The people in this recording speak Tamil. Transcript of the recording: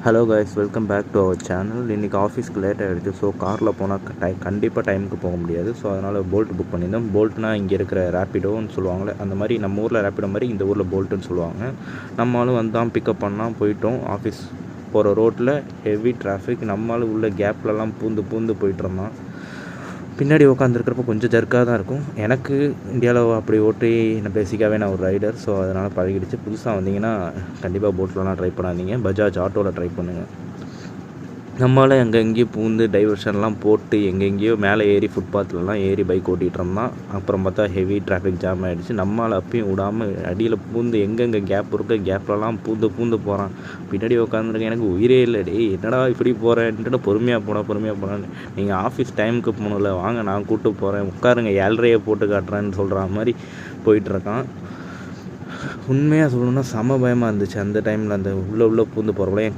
Hello guys, welcome back to our channel. இன்றைக்கி ஆஃபீஸ்க்கு லேட் ஆகிடுச்சு. ஸோ காரில் போனால் கண்டிப்பாக டைமுக்கு போக முடியாது. ஸோ அதனால் போல்ட் புக் பண்ணியிருந்தோம். போல்ட்னா இங்கே இருக்கிற ரேப்பிடோன்னு சொல்லுவாங்களே, அந்த மாதிரி நம்ம ஊரில் ரேப்பிடோ மாதிரி இந்த ஊரில் போல்ட்டுன்னு சொல்லுவாங்க. நம்மளும் வந்தான் பிக்கப் பண்ணால் போயிட்டோம். ஆஃபீஸ் போகிற ரோட்டில் ஹெவி டிராஃபிக். நம்மளும் உள்ள கேப்லலாம் பூந்து போயிட்டுருந்தான். பின்னாடி உட்காந்துருக்கிறப்ப கொஞ்சம் ஜர்க்காக தான் இருக்கும். எனக்கு இந்தியாவில் அப்படி ஓட்டி பேசிக்காகவே நான் ஒரு ரைடர். ஸோ அதனால் பழகிடுச்சு. புதுசாக வந்தீங்கன்னா கண்டிப்பாக போட்லலாம் ட்ரை பண்ணாதீங்க. பஜாஜ் ஆட்டோவில் ட்ரை பண்ணுங்கள். நம்மளால் எங்கெங்கேயும் பூந்து டைவர்ஷன்லாம் போட்டு எங்கெங்கேயோ மேலே ஏறி ஃபுட்பாத்லலாம் ஏறி பைக் ஓட்டிகிட்டு இருந்தான். அப்புறம் பார்த்தா ஹெவி டிராஃபிக் ஜாம் ஆகிடுச்சு. நம்மளால் அப்பயும் விடாமல் அடியில் பூந்து எங்கெங்கே கேப் இருக்க கேப்லலாம் பூந்து போகிறான். பின்னாடி உட்காந்துருக்க எனக்கு உயிரே இல்லை. டே என்னடா இப்படி போகிறேன்ட்டு பொறுமையாக போனான்னு. நீங்கள் ஆஃபீஸ் டைமுக்கு போகணும்ல, வாங்க நான் கூப்பிட்டு போகிறேன், உட்காருங்க, 7:30 போட்டு காட்டுறேன்னு சொல்கிற மாதிரி போயிட்டுருக்கான். உண்மையாக சொல்லணுன்னா செம பயமாக இருந்துச்சு அந்த டைமில். அந்த உள்ளே பூந்து போகிறவங்கள என்